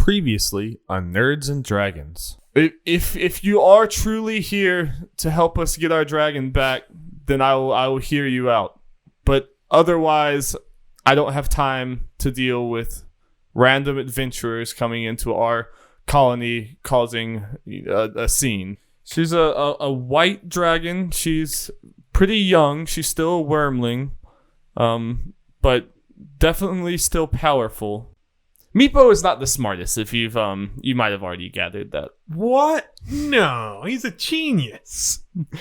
Previously on Nerds and Dragons. If you are truly here to help us get our dragon back, then I will hear you out. But otherwise, I don't have time to deal with random adventurers coming into our colony causing a scene. She's a white dragon. She's pretty young. She's still a wormling, but definitely still powerful. Meepo is not the smartest, if you might have already gathered that. What? No, he's a genius.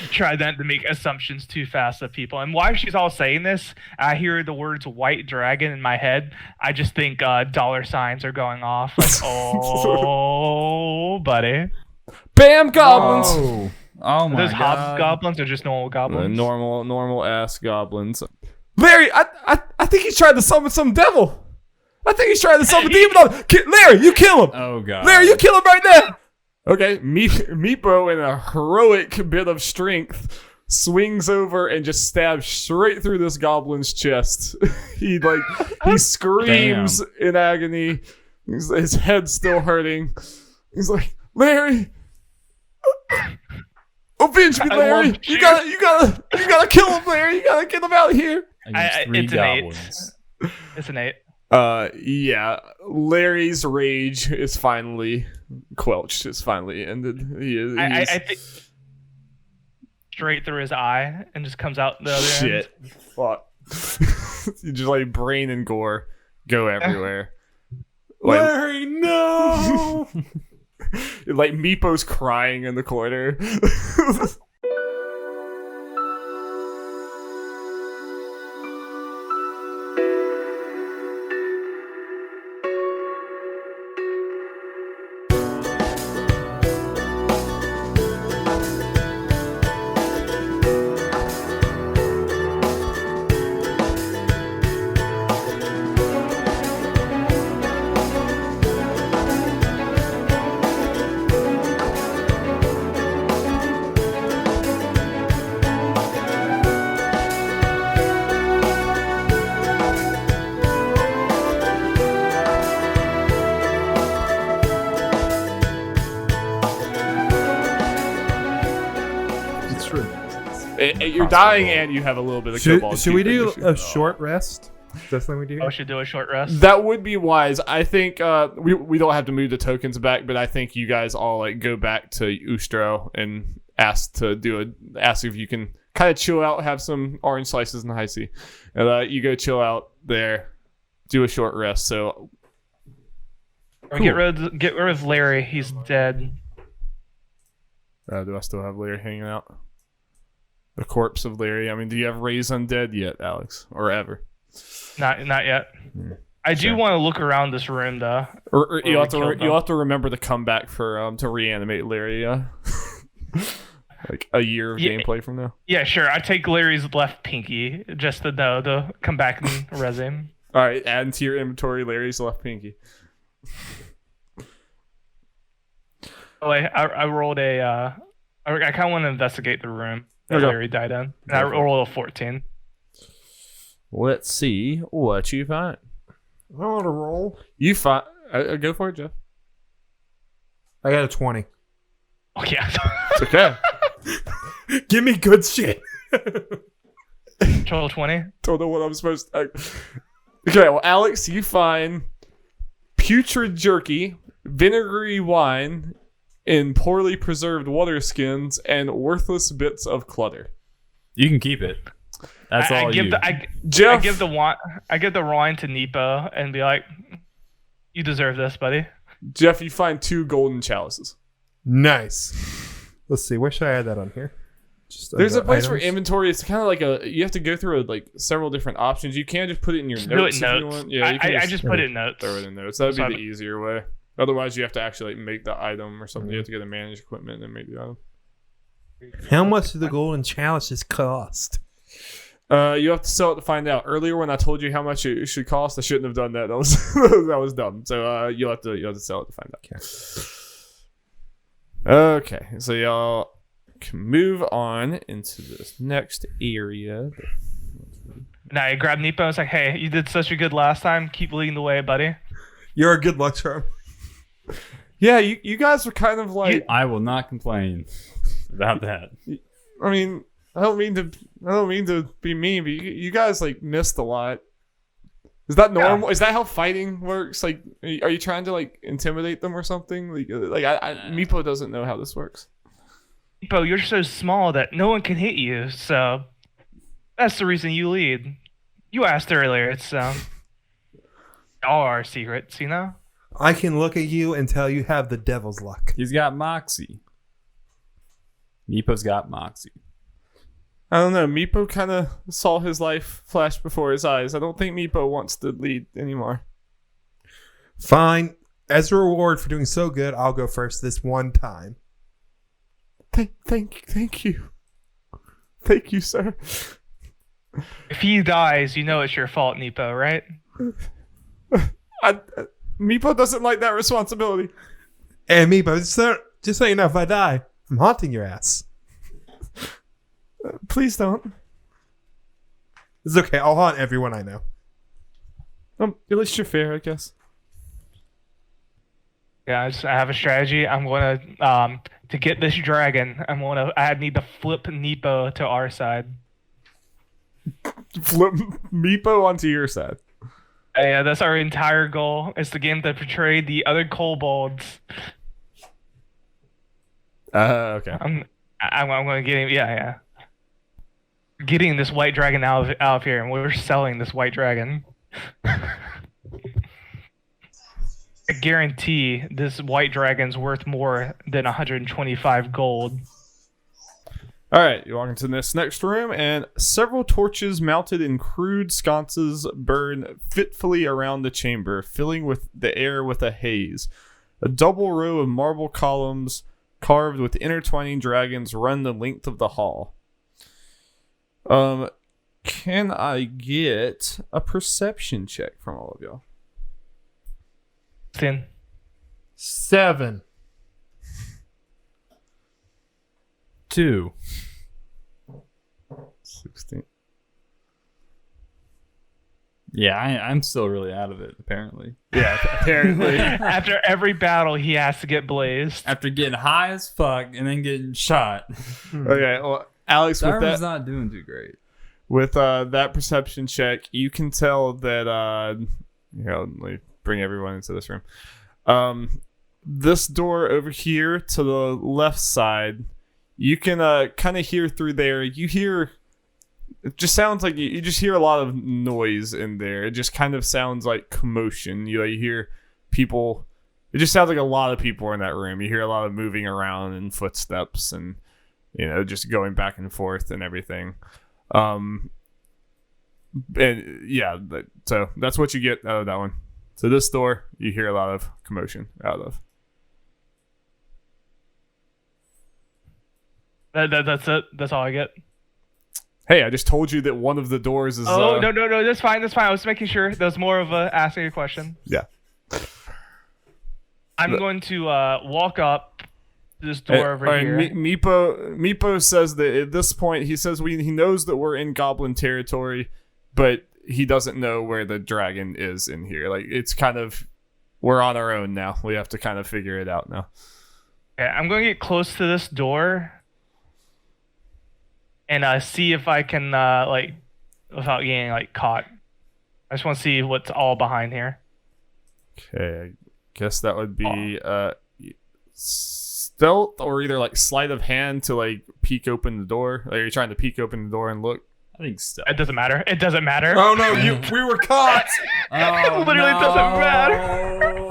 Try not to make assumptions too fast of people. And while she's all saying this, I hear the words white dragon in my head. I just think dollar signs are going off. Like, oh, buddy. Bam, goblins! Oh my Those god. hobgoblins are just normal goblins? Normal ass goblins. Larry, I think he's trying to summon some devil. I think he's trying to summon a demon on him. Larry, you kill him. Oh god. Larry, you kill him right now. Okay, Meepo, in a heroic bit of strength, swings over and just stabs straight through this goblin's chest. He screams in agony. His head's still hurting. He's like, Larry, avenge me, Larry. You gotta kill him, Larry. You gotta get him out of here. It's goblins. It's an 8. Yeah. Larry's rage is finally quelched. It's finally ended. I think straight through his eye and just comes out the other shit. end. Fuck. You just like brain and gore go everywhere. Larry, no! Like Meepo's crying in the corner. You're dying and you have a little bit of cobalt. Should we do a short rest? Is that something we do? Oh, should do a short rest. That would be wise. I think we don't have to move the tokens back, but I think you guys all like go back to Ustro and ask if you can kind of chill out, have some orange slices in the high C, and you go chill out there, do a short rest. So cool. Get rid of Larry. He's dead. Do I still have Larry hanging out? The corpse of Larry. I mean, do you have Raise Undead yet, Alex, or ever? Not yet. I do want to look around this room though. Or you'll have to remember to come back for to reanimate Larry. Like a year of gameplay from now. Yeah, sure. I take Larry's left pinky just to know to come back and res him. All right, add into your inventory Larry's left pinky. Oh, I rolled a. I kind of want to investigate the room that Larry died in. And I rolled a 14. Let's see what you find. I want to roll. You find. Go for it, Jeff. I got a 20. Oh yeah. It's okay. Give me good shit. Total 20. Don't know what I'm supposed to. Okay, well, Alex, you find putrid jerky, vinegary wine, in poorly preserved water skins, and worthless bits of clutter. You can keep it. That's all you. Jeff, I give the wine to Nepo and be like, "You deserve this, buddy." Jeff, you find 2 golden chalices. Nice. Let's see. Where should I add that on here? There's a place for inventory. It's kind of like you have to go through several different options. You can't just put it in your notes if you want. Yeah, I just put it in notes. Throw it in notes. That would be the easier way. Otherwise, you have to actually make the item or something. You have to get a managed equipment and make the item. How much do the golden chalices cost? You have to sell it to find out. Earlier, when I told you how much it should cost, I shouldn't have done that. That was dumb. So you'll have to sell it to find out. Okay, so y'all can move on into this next area. Now I grab Nepo and was like, "Hey, you did such a good last time. Keep leading the way, buddy." You're a good luck charm. Yeah, you guys were kind of like. I will not complain about that. I mean, I don't mean to be mean, but you guys like missed a lot. Is that normal? Yeah. Is that how fighting works? Like, are you trying to like intimidate them or something? Meepo doesn't know how this works. Meepo, you're so small that no one can hit you, so that's the reason you lead. You asked earlier. It's all our secrets, you know. I can look at you and tell you have the devil's luck. He's got moxie. Meepo's got moxie. I don't know. Meepo kind of saw his life flash before his eyes. I don't think Meepo wants to lead anymore. Fine. As a reward for doing so good, I'll go first this one time. Thank you. Thank you, sir. If he dies, you know it's your fault, Meepo, right? Meepo doesn't like that responsibility. And Meepo, just so you know, if I die, I'm haunting your ass. Please don't. It's okay. I'll haunt everyone I know. At least you're fair, I guess. Yeah, I have a strategy. I'm gonna to get this dragon. I need to flip Meepo to our side. Flip Meepo onto your side. Yeah, that's our entire goal. Is the game to portray the other kobolds. Okay. I'm gonna get him. Yeah. Getting this white dragon out of here, and we're selling this white dragon. I guarantee this white dragon's worth more than 125 gold. All right, you walk into this next room, and several torches mounted in crude sconces burn fitfully around the chamber, filling with the air with a haze. A double row of marble columns carved with intertwining dragons run the length of the hall. Can I get a perception check from all of y'all? 10. 7. 2. 16. Yeah, I'm still really out of it, apparently. Yeah, apparently. After every battle, he has to get blazed. After getting high as fuck and then getting shot. Okay, well, Alex, Darwin's not doing too great. With that perception check, you can tell that let me bring everyone into this room. This door over here to the left side, you can kind of hear through there. You hear, it just sounds like you just hear a lot of noise in there. It just kind of sounds like commotion. You hear people. It just sounds like a lot of people in that room. You hear a lot of moving around and footsteps and just going back and forth and everything. And yeah, so that's what you get out of that one. So this door, you hear a lot of commotion out of. That's it. That's all I get. Hey, I just told you that one of the doors is. Oh no, that's fine. I was making sure. That was more of asking a question. Yeah. I'm going to walk up this door over here. Meepo says that at this point, he says he knows that we're in goblin territory, but he doesn't know where the dragon is in here. Like, it's kind of, we're on our own now. We have to kind of figure it out now. Okay, I'm going to get close to this door and see if I can, without getting, caught. I just want to see what's all behind here. Okay, I guess that would be stealth or either, sleight of hand to, peek open the door. Like, you're trying to peek open the door and look. I think stealth. It doesn't matter. It doesn't matter. Oh, no, we were caught! It literally doesn't matter.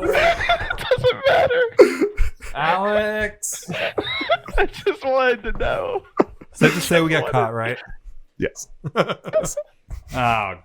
It doesn't matter. Alex! I just wanted to know. Safe to say we got caught, right? Yes. Oh, God.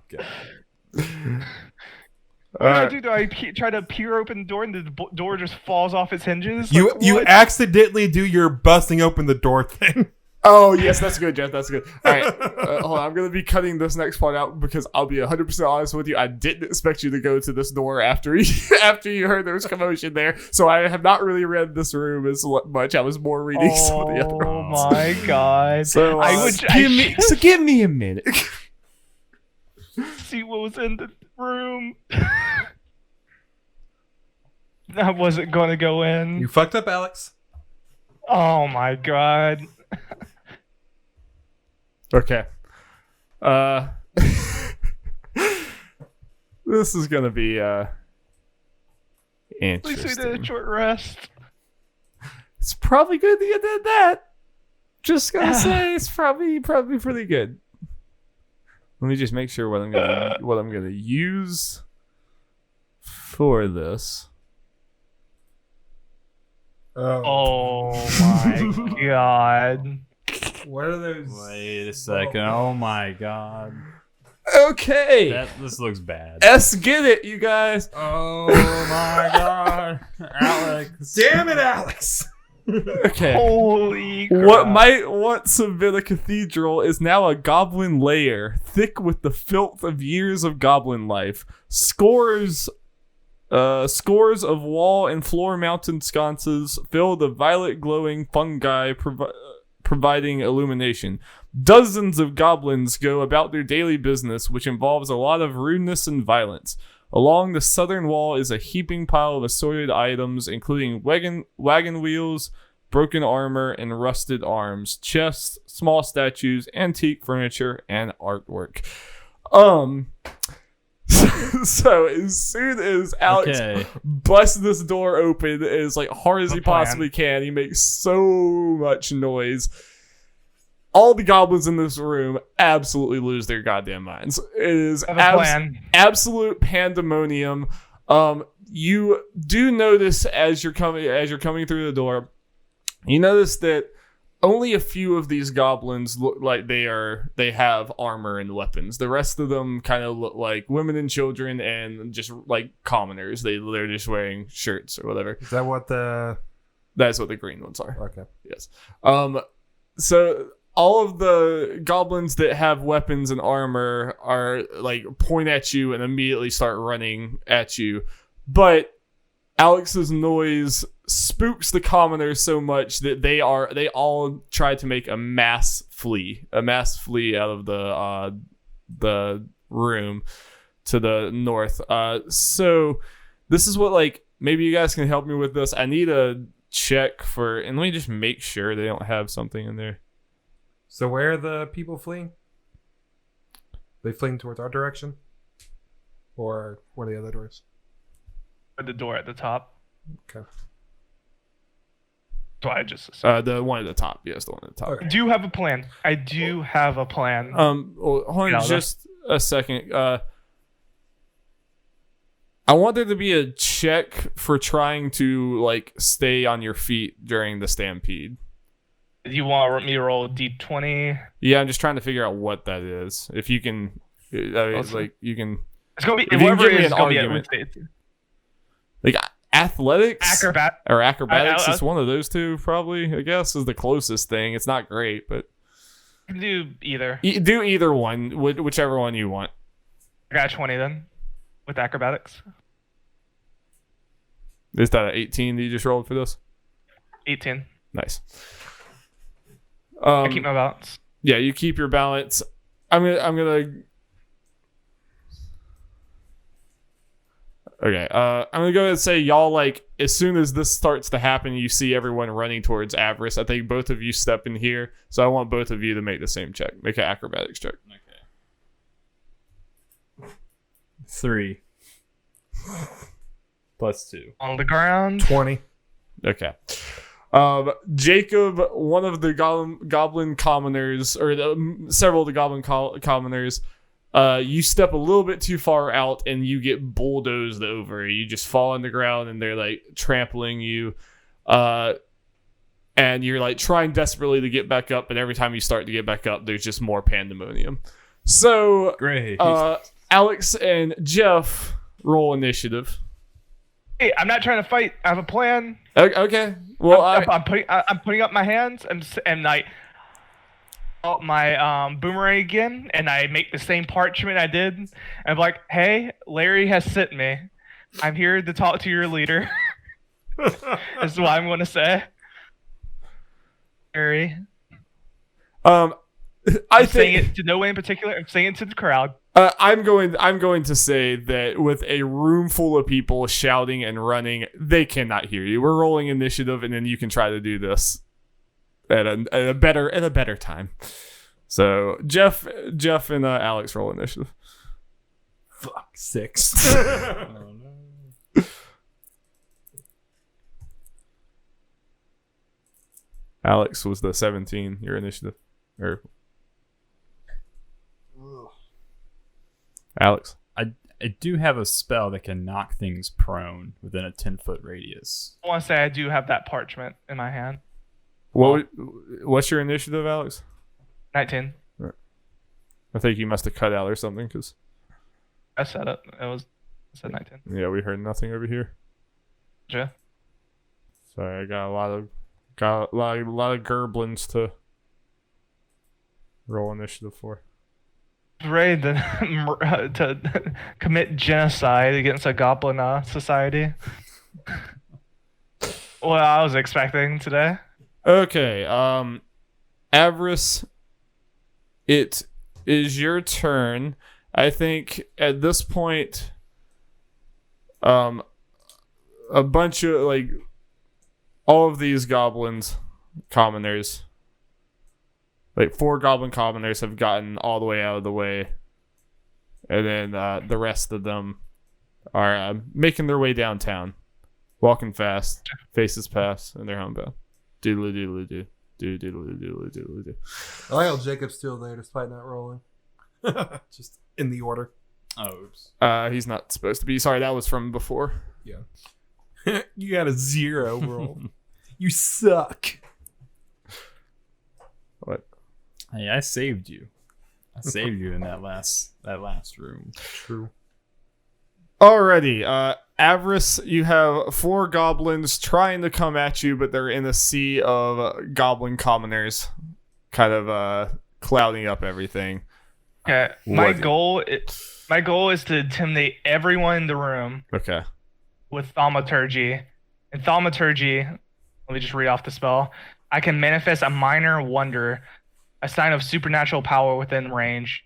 What do I do? Do I try to peer open the door and the door just falls off its hinges? You accidentally do your busting open the door thing. Oh, yes, that's good, Jeff. That's good. All right. Hold on. I'm going to be cutting this next part out because I'll be 100% honest with you. I didn't expect you to go to this door after you heard there was commotion there. So I have not really read this room as much. I was more reading some of the other ones. Oh, my God. So, give me a minute. See what was in the room. I wasn't going to go in. You fucked up, Alex. Oh my god. Okay. This is gonna be At least we did a interesting. short rest. It's probably good that you did that. Just gonna say it's probably pretty good. Let me just make sure what I'm gonna use for this. Oh my god. What are those? Wait a second. Oh my god. Okay. This looks bad. Let's get it, you guys. Oh my god. Alex. Damn it, Alex! Okay. Holy crap. What might once have been a cathedral is now a goblin lair, thick with the filth of years of goblin life. Scores of wall and floor mounted sconces filled with violet glowing fungi providing illumination. Dozens of goblins go about their daily business, which involves a lot of rudeness and violence. Along the southern wall is a heaping pile of assorted items, including wagon wheels, broken armor, and rusted arms, chests, small statues, antique furniture, and artwork. So as soon as Alex busts this door open as like hard as he possibly can, he makes so much noise. All the goblins in this room absolutely lose their goddamn minds. It is absolute pandemonium. You do notice as you're coming through the door, you notice that only a few of these goblins look like they have armor and weapons. The rest of them kind of look like women and children and just like commoners. They're just wearing shirts or whatever. Is that what That's what the green ones are. Okay. Yes. So all of the goblins that have weapons and armor are like point at you and immediately start running at you. But Alex's noise spooks the commoners so much that they all try to make a mass flee out of the room to the north. So this is what, like, maybe you guys can help me with this. I need a check for, and let me just make sure they don't have something in there. So where are the people fleeing? They fleeing towards our direction? Or what are the other doors? The door at the top. Okay. So I just assumed. The one at the top. Yes, the one at the top. Okay. I do have a plan. Well, hold on just a second. I want there to be a check for trying to like stay on your feet during the stampede. Do you want me to roll a d20? Yeah, I'm just trying to figure out what that is. If you can, like you can. It's gonna be If you can whatever give it me is. an It's gonna be argument. at Like athletics, acrobatics I- is one of those two. Probably, I guess, is the closest thing. It's not great, but I can do either. do either one, whichever one you want. I got a 20 then, with acrobatics. Is that an 18 that you just rolled for this? 18. Nice. I keep my balance. Yeah, you keep your balance. I'm gonna. Okay. I'm gonna go ahead and say y'all, like, as soon as this starts to happen, you see everyone running towards Avarice. I think both of you step in here, so I want both of you to make the same check. Make an acrobatics check. Okay. 3. +2. On the ground. 20. Okay. Jacob, one of the goblin commoners, or several of the goblin commoners, you step a little bit too far out and you get bulldozed over. You just fall on the ground and they're like trampling you. And you're like trying desperately to get back up, but every time you start to get back up, there's just more pandemonium. So, Great. Alex and Jeff, roll initiative. Hey, I'm not trying to fight. I have a plan. Okay. Well, I'm putting up my hands and I out my boomerang again, and I make the same parchment I did. And I'm like, hey, Larry has sent me. I'm here to talk to your leader. This is what I'm going to say. Larry. I'm saying it to no one in particular. I'm saying it to the crowd. I'm going to say that with a room full of people shouting and running, they cannot hear you. We're rolling initiative, and then you can try to do this at a better time. So Jeff and Alex roll initiative. Fuck, 6. Oh, no. Alex was the 17. Your initiative, or Alex. I do have a spell that can knock things prone within a 10-foot radius. I want to say I do have that parchment in my hand. What's your initiative, Alex? 19. I think you must have cut out or something, because I said it. I said 19. yeah, we heard nothing over here. Yeah. Sorry, I got a lot of goblins to roll initiative for. Ready to commit genocide against a goblin society. What I was expecting today. Okay, Avarice, it is your turn. I think at this point, a bunch of all of these goblins, commoners, 4 goblin commoners have gotten all the way out of the way, and then the rest of them are making their way downtown, walking fast, faces past, and they're homebound. Doodly doodly doo. Doodly doodly doodly doo. I like how Jacob's still there despite not rolling. Just in the order. Oh, oops. He's not supposed to be. Sorry, that was from before. Yeah. You got a 0 roll. You suck. What? Hey, I saved you. I saved you in that last room. True. Alrighty, Avarice, you have 4 goblins trying to come at you, but they're in a sea of goblin commoners, kind of clouding up everything. Okay, my goal is to intimidate everyone in the room Okay. with thaumaturgy. And thaumaturgy, let me just read off the spell. I can manifest a minor wonder, a sign of supernatural power within range.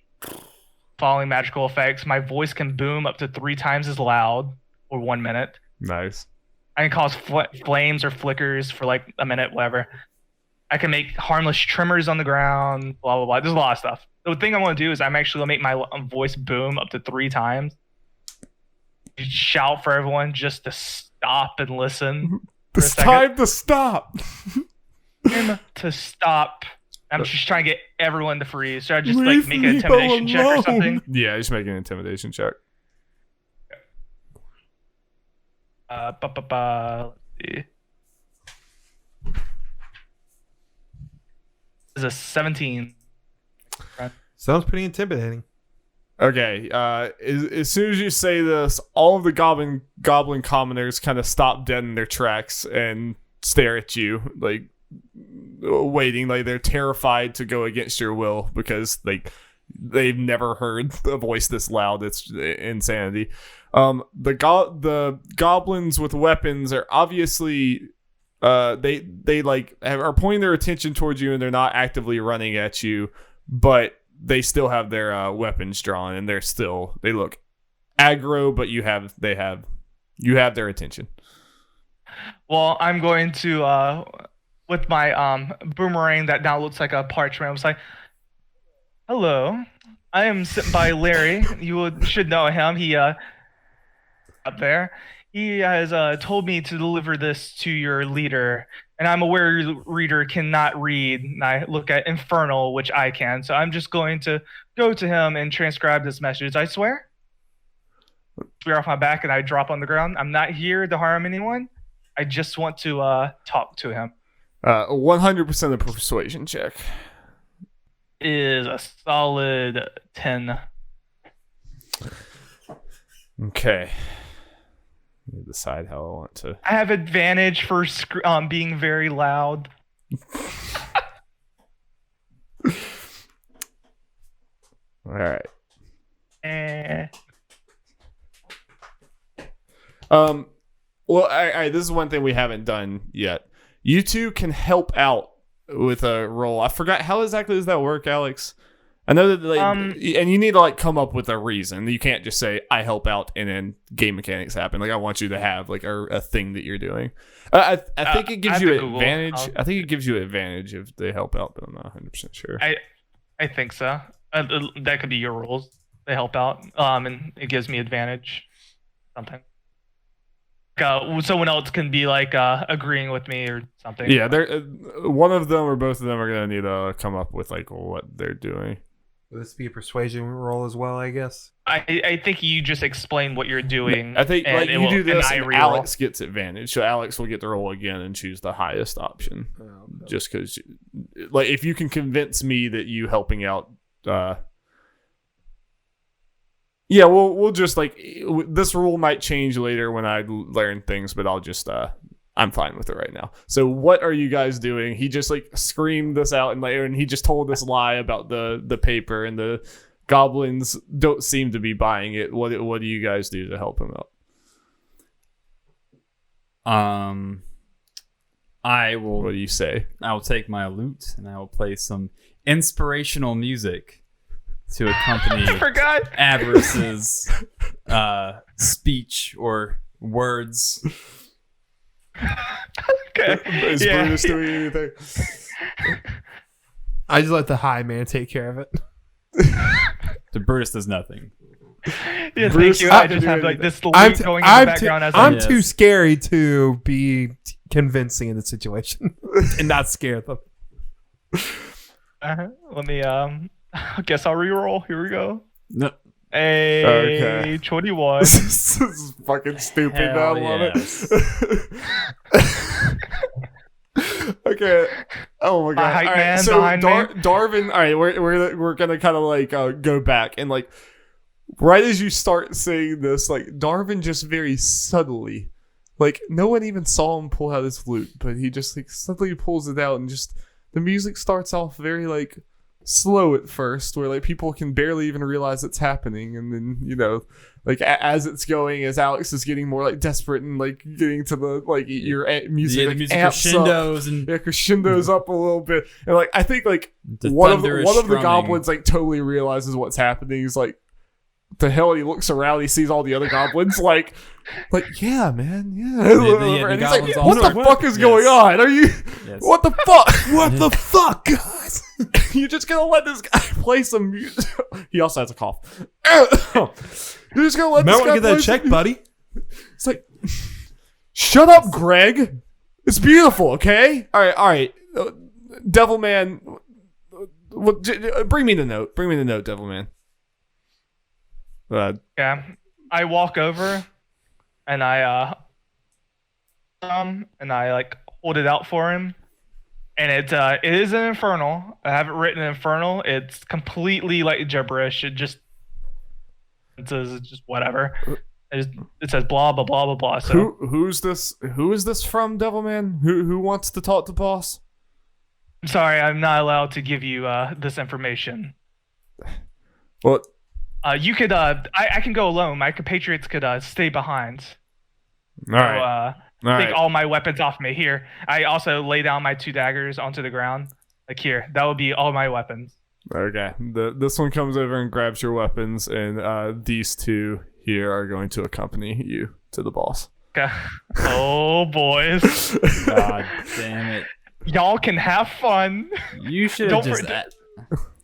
Following magical effects, my voice can boom up to 3 times as loud for 1 minute. Nice. I can cause flames or flickers for a minute, whatever. I can make harmless tremors on the ground, blah, blah, blah. There's a lot of stuff. The thing I want to do is I'm actually going to make my voice boom up to 3 times. Shout for everyone just to stop and listen. It's time to stop. Time to stop. I'm just trying to get everyone to freeze. Should I just make an intimidation check or something? Yeah, just make an intimidation check. Let's see. This is a 17. Sounds pretty intimidating. Okay, as soon as you say this, all of the goblin commoners kind of stop dead in their tracks and stare at you, waiting, they're terrified to go against your will because they've never heard a voice this loud. It's insanity. The goblins with weapons are obviously they are pointing their attention towards you, and they're not actively running at you, but they still have their weapons drawn, and they look aggro, but you have their attention. Well, I'm going to with my boomerang that now looks like a parchment. I was like, "Hello, I am sent by Larry. You should know him. He up there. He has told me to deliver this to your leader, and I'm aware your reader cannot read. And I look at Infernal, which I can. So I'm just going to go to him and transcribe this message. I swear. Swear off my back, and I drop on the ground. I'm not here to harm anyone. I just want to talk to him." 100% a persuasion check. Is a solid 10. Okay. Let me decide how I want to. I have advantage for being very loud. All right. Well, this is one thing we haven't done yet. You two can help out a roll. I forgot how exactly does that work, Alex? I know that and you need to like come up with a reason. You can't just say I help out and then game mechanics happen. Like I want you to have like a thing that you're doing. I think it gives you an advantage. I think it gives you an advantage if they help out, but I'm not 100% sure. I think so. That could be your rules. They help out, and it gives me advantage. Something. Someone else can be like agreeing with me or something. Yeah, they're one of them or both of them are gonna need to come up with like what they're doing. Will this be a persuasion roll as well, I guess? I think you just explain what you're doing. I think like you do this, and and Alex gets advantage. So Alex will get to roll again and choose the highest option. Just because, like, if you can convince me that you helping out, yeah, we'll just like this rule might change later when I learn things, but I'll just I'm fine with it right now. So what are you guys doing? He just like screamed this out and he just told this lie about the paper, and the goblins don't seem to be buying it. What do you guys do to help him out? I will. What do you say? I will take my lute and I will play some inspirational music to accompany Avarice's speech or words. Okay. Is Brutus doing anything? I just let the high man take care of it. So Brutus does nothing. Yeah, Bruce, thank you. I just have like this lute going in the background as I'm too scary to be convincing in the situation and not scare them. Let me I guess I'll reroll. Here we go. No. Okay. 21. This is fucking stupid. Hell I love yes. it. Okay. Oh my god. Hype All right. man So behind me. Darvin. All right. We're gonna kind of like go back and like right as you start saying this, like Darvin just very subtly, like no one even saw him pull out his flute, but he just like suddenly pulls it out, and just the music starts off very like slow at first, where like people can barely even realize it's happening, and then like as it's going, as Alex is getting more like desperate and like getting to the like your music, the music amps crescendos up, and crescendos up a little bit, and like I think like the one of thunderous the strumming. goblins like totally realizes what's happening. He's like, what the hell? He looks around, he sees all the other goblins like yeah, man, yeah. the And he's like, goblins what also- the fuck is Yes. going on? Are you? Yes. What the fuck? What the fuck, guys? You're just gonna let this guy play some music? He also has a cough. You're just gonna let Might this want guy to get that play check, some- buddy. It's like, shut up, Greg. It's beautiful, okay? All right. Devil Man, bring me the note. Bring me the note, Devil Man. Yeah. I walk over and I like hold it out for him. And it is an infernal. I have it written in infernal. It's completely like gibberish. It says just whatever. It says blah blah blah blah blah. So Who is this from, Devilman? Who wants to talk to boss? I'm sorry, I'm not allowed to give you this information. What? You could I can go alone. My compatriots could stay behind. All right. Take all my weapons off me. Here, I also lay down my 2 daggers onto the ground. Like here, that would be all my weapons. Okay. This one comes over and grabs your weapons, and these two here are going to accompany you to the boss. Okay. Oh boys, God damn it! y'all can have fun. You should Don't have just.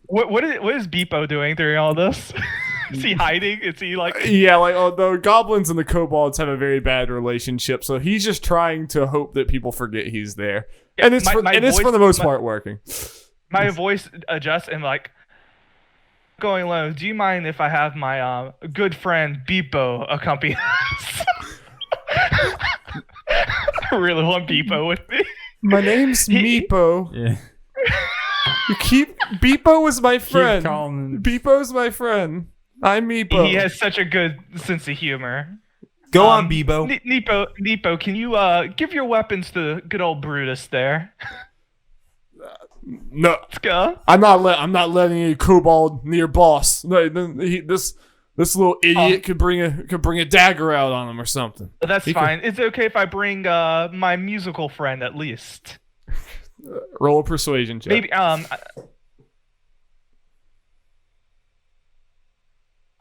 What is Beepo doing during all this? Is he hiding? Is he like? Yeah, like the goblins and the kobolds have a very bad relationship, so he's just trying to hope that people forget he's there, and it's for the most part working. My voice adjusts and like going low. Do you mind if I have my good friend Beepo accompany us? I really want Beepo with me. My name's Meepo. Yeah. Beepo is my friend. Keep calling. Beepo's my friend. I'm Meepo. He has such a good sense of humor. Go on, Bebo. Neepo, can you give your weapons to good old Brutus there? No, Let's go. I'm not letting any kobold near boss. No, this little idiot could bring a dagger out on him or something. That's fine. It's okay if I bring my musical friend at least. Roll a persuasion check. Maybe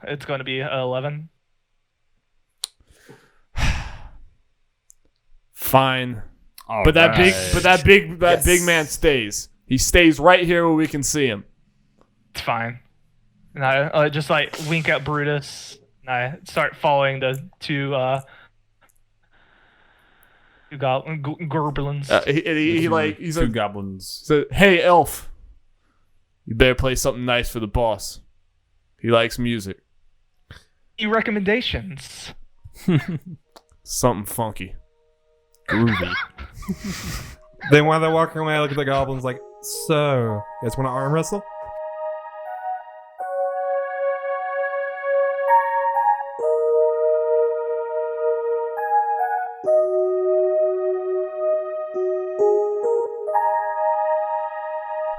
it's going to be 11. Fine. All But that right. big man stays. He stays right here where we can see him. It's fine. And I just like wink at Brutus, and I start following the two goblins. He's two like, goblins. so, hey, elf, you better play something nice for the boss. He likes music. Any recommendations? Something funky. Groovy. Then while they're walking away, I look at the goblins like, so, you guys want to arm wrestle?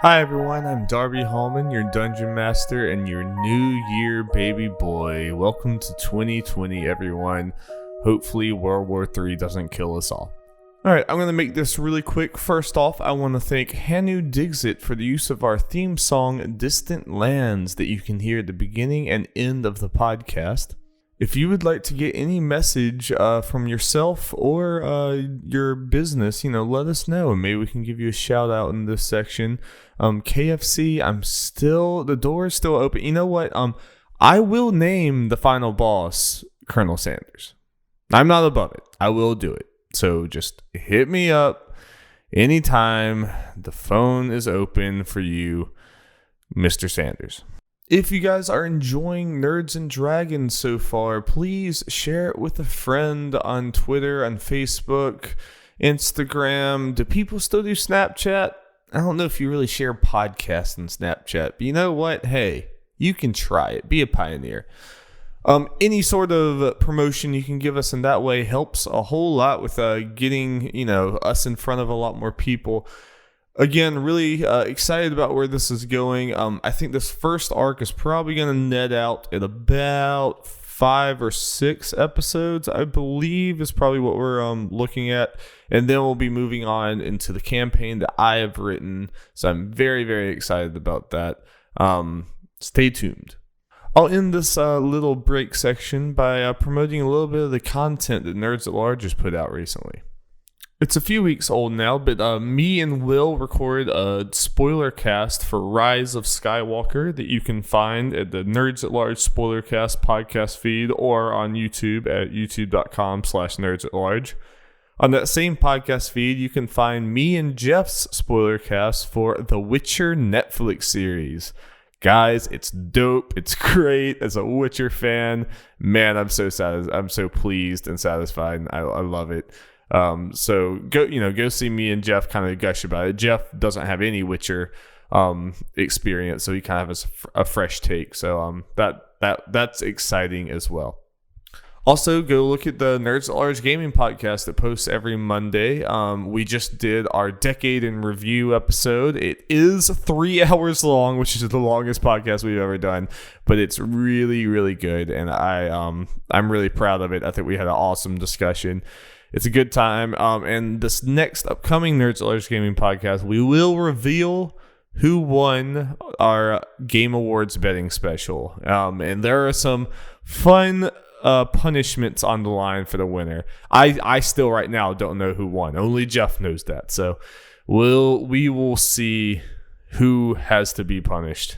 Hi everyone, I'm Darby Hallman, your Dungeon Master and your New Year baby boy. Welcome to 2020 everyone. Hopefully World War III doesn't kill us all. Alright, I'm going to make this really quick. First off, I want to thank Hanu Digsit for the use of our theme song Distant Lands that you can hear at the beginning and end of the podcast. If you would like to get any message from yourself or your business, let us know and maybe we can give you a shout out in this section. KFC, the door is still open. You know what? I will name the final boss Colonel Sanders. I'm not above it. I will do it. So just hit me up anytime. The phone is open for you, Mr. Sanders. If you guys are enjoying Nerds and Dragons so far, please share it with a friend on Twitter, on Facebook, Instagram. Do people still do Snapchat? I don't know if you really share podcasts on Snapchat, but you know what? Hey, you can try it. Be a pioneer. Any sort of promotion you can give us in that way helps a whole lot with getting, us in front of a lot more people. Again, really excited about where this is going. I think this first arc is probably going to net out at about 5 or 6 episodes, I believe, is probably what we're looking at. And then we'll be moving on into the campaign that I have written. So I'm very, very excited about that. Stay tuned. I'll end this little break section by promoting a little bit of the content that Nerds at Large has put out recently. It's a few weeks old now, but me and Will recorded a Spoilercast for Rise of Skywalker that you can find at the Nerds at Large Spoilercast podcast feed or on YouTube at youtube.com/nerdsatlarge. On that same podcast feed, you can find me and Jeff's Spoilercast for The Witcher Netflix series. Guys, it's dope. It's great. As a Witcher fan, man, I'm so pleased and satisfied. I love it. So go see me and Jeff kind of gush about it. Jeff doesn't have any Witcher experience, so he kind of has a fresh take. So that's exciting as well. Also, go look at the Nerds at Large Gaming podcast that posts every Monday. We just did our Decade in Review episode. It is 3 hours long, which is the longest podcast we've ever done, but it's really, really good, and I'm really proud of it. I think we had an awesome discussion. It's a good time. And this next upcoming Nerds at Large Gaming podcast, we will reveal who won our Game Awards betting special. And there are some fun punishments on the line for the winner. I still right now don't know who won. Only Jeff knows that. So we will see who has to be punished.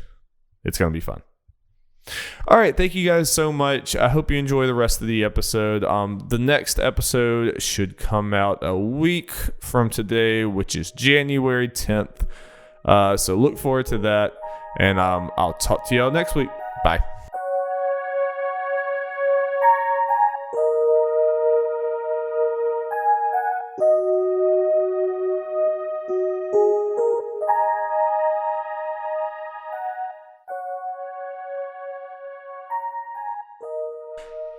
It's going to be fun. All right, thank you guys so much. I hope you enjoy the rest of the episode. The next episode should come out a week from today, which is January 10th. So look forward to that, and I'll talk to y'all next week. Bye.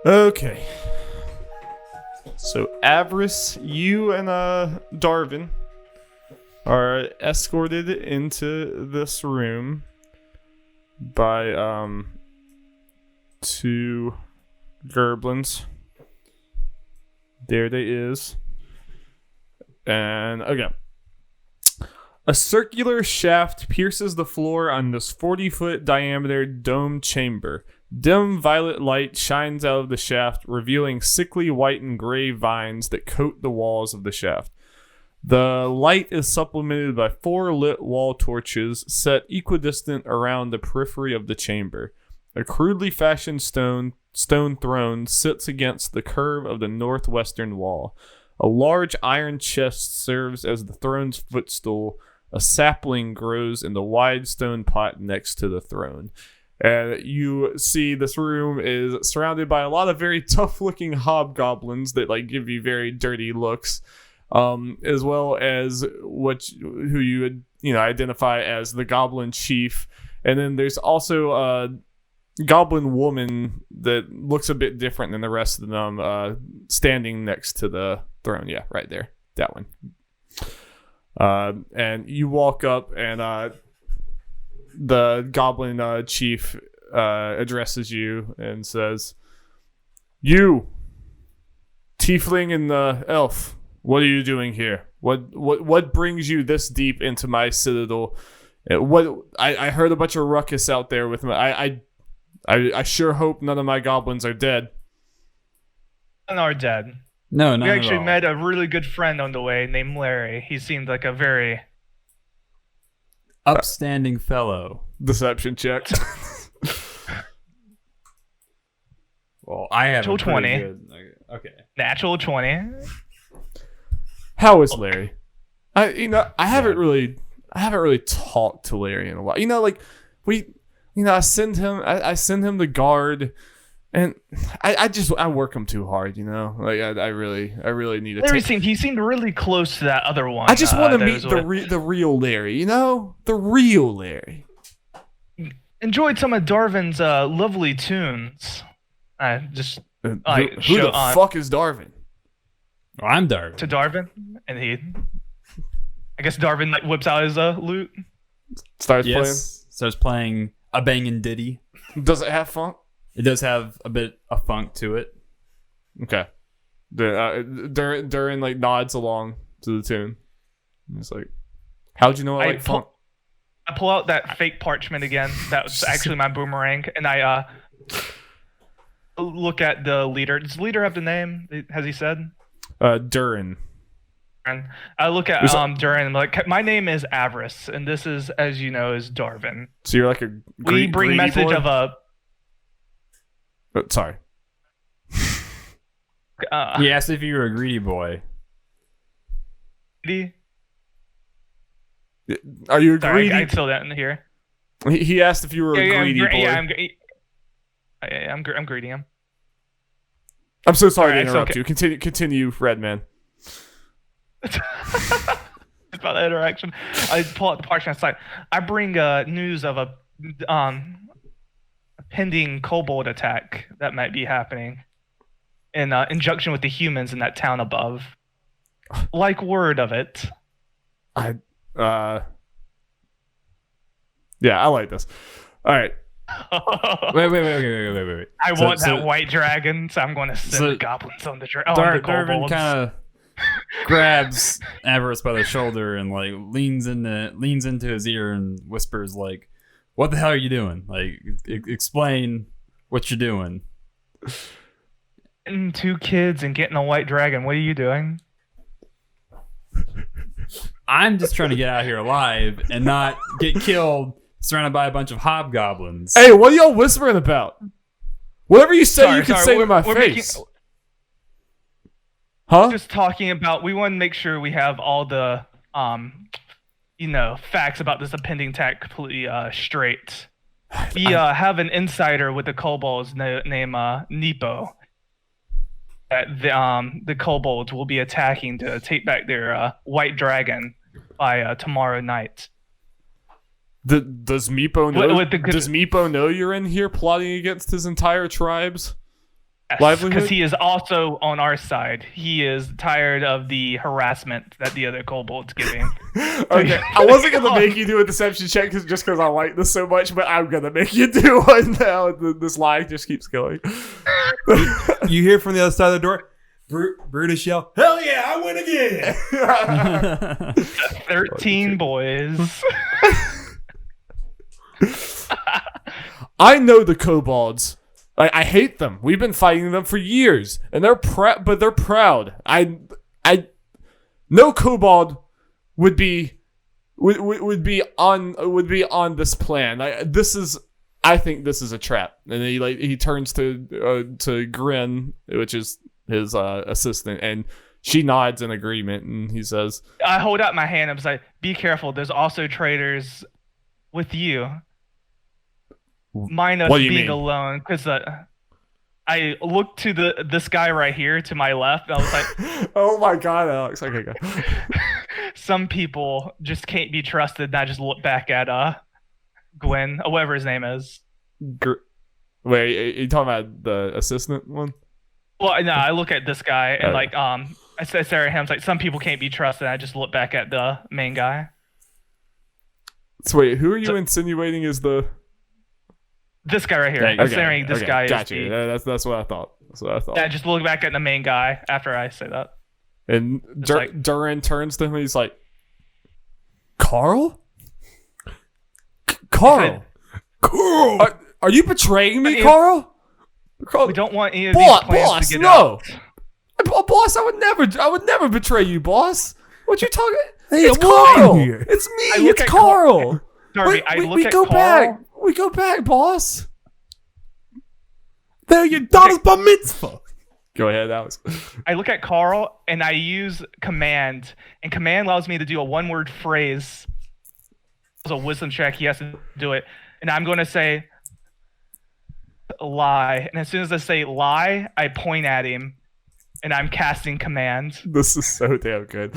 Okay. So, Avarice, you and Darvin are escorted into this room by 2 Goblins. There they is. And okay. A circular shaft pierces the floor on this 40-foot diameter dome chamber. Dim violet light shines out of the shaft, revealing sickly white and gray vines that coat the walls of the shaft. The light is supplemented by 4 lit wall torches set equidistant around the periphery of the chamber. A crudely fashioned stone throne sits against the curve of the northwestern wall. A large iron chest serves as the throne's footstool. A sapling grows in the wide stone pot next to the throne. And you see this room is surrounded by a lot of very tough-looking hobgoblins that like give you very dirty looks. As well as who you would identify as the Goblin Chief, and then there's also a Goblin Woman that looks a bit different than the rest of them, standing next to the throne. Yeah, right there, that one. And you walk up, and the Goblin Chief addresses you and says, "You, Tiefling and the Elf. What are you doing here? What brings you this deep into my citadel? I heard a bunch of ruckus out there with my. I sure hope none of my goblins are dead." None are dead. No, not we at actually all. met a really good friend on the way named Larry. He seemed like a very upstanding fellow. Deception check. Well, I have Natural a pretty 20. good. Okay. natural 20. How is Larry? I haven't really talked to Larry in a while. I send him the guard, and I work him too hard. Like I really need to. He seemed really close to that other one. I just want to meet the real Larry. The real Larry. Enjoyed some of Darvin's lovely tunes. Who the fuck is Darvin? Well, I'm Darvin. To Darvin, and I guess Darvin like whips out his loot. Starts playing a bangin' ditty. Does it have funk? It does have a bit of funk to it. Okay. Durin like nods along to the tune. It's like, how'd you know I like funk? I pull out that fake parchment again. That was actually my boomerang, and I look at the leader. Does the leader have the name? Has he said? Durin. And I look at Durin and I'm like, my name is Avarice, and this is, as you know, is Darvin. So you're like a we bring message boy? of a. Sorry. He asked if you were a greedy boy. Are you a Sorry, greedy? I still didn't hear. He asked if you were a greedy boy. Yeah, I'm greedy. I'm so sorry to Alright, interrupt you. Continue, Redman. About the interaction, I pull out the parchment site. I bring news of a pending kobold attack that might be happening in injunction with the humans in that town above. Like word of it. Yeah, I like this. All right. Wait. I want that white dragon, so I'm going to send the goblins on the dragon. Darvin kind of grabs Avarice by the shoulder and like leans into his ear and whispers like, "What the hell are you doing? Like, explain what you're doing." And 2 kids and getting a white dragon. What are you doing? I'm just trying to get out of here alive and not get killed surrounded by a bunch of hobgoblins. Hey, what are y'all whispering about? Whatever you say, you can say to my face. Huh? Just talking about, we want to make sure we have all the, facts about this impending attack completely straight. We have an insider with the kobolds named Nepo. That the kobolds will be attacking to take back their white dragon by tomorrow night. Does Meepo know? Does Meepo know you're in here plotting against his entire tribe's livelihood? Because he is also on our side. He is tired of the harassment that the other kobolds giving. Okay, I wasn't gonna make you do a deception check just because I like this so much, but I'm gonna make you do one now. This lie just keeps going. You hear from the other side of the door, Brutus yell, "Hell yeah, I win again. 13 boys. I know the kobolds. I hate them. We've been fighting them for years, and they're but they're proud. No kobold would be on this plan. I think this is a trap. And he turns to Grin, which is his assistant, and she nods in agreement, and he says, I hold out my hand. I was like, be careful. There's also traitors with you. Mine us What do you being mean? alone, because I looked to this guy right here to my left, and I was like, "Oh my god, Alex!" Okay, go. some people just can't be trusted. And I just look back at Gwen, or whatever his name is. Wait, are you talking about the assistant one? Well, no, I look at this guy and I stare at him. It's like some people can't be trusted. And I just look back at the main guy. So wait, who are you insinuating is the? This guy right here. Okay, I'm staring. This guy Got is you. the. That's what I thought. Yeah, just look back at the main guy after I say that. And Duran turns to him and he's like, Carl? Carl? Are you betraying me, Carl? Carl? We don't want any of these plans to get out. Boss, I would never betray you, boss. What you talking? Hey, it's I'm Carl. here. It's I me. look It's at Carl. Darby, I look we at go Carl. back. We go back, boss. They're your daughter's bar mitzvah. Go ahead, Alex. I look at Carl and I use command, and command allows me to do a one-word phrase. It's a wisdom check. He has to do it, and I'm going to say lie. And as soon as I say lie, I point at him, and I'm casting command. This is so damn good.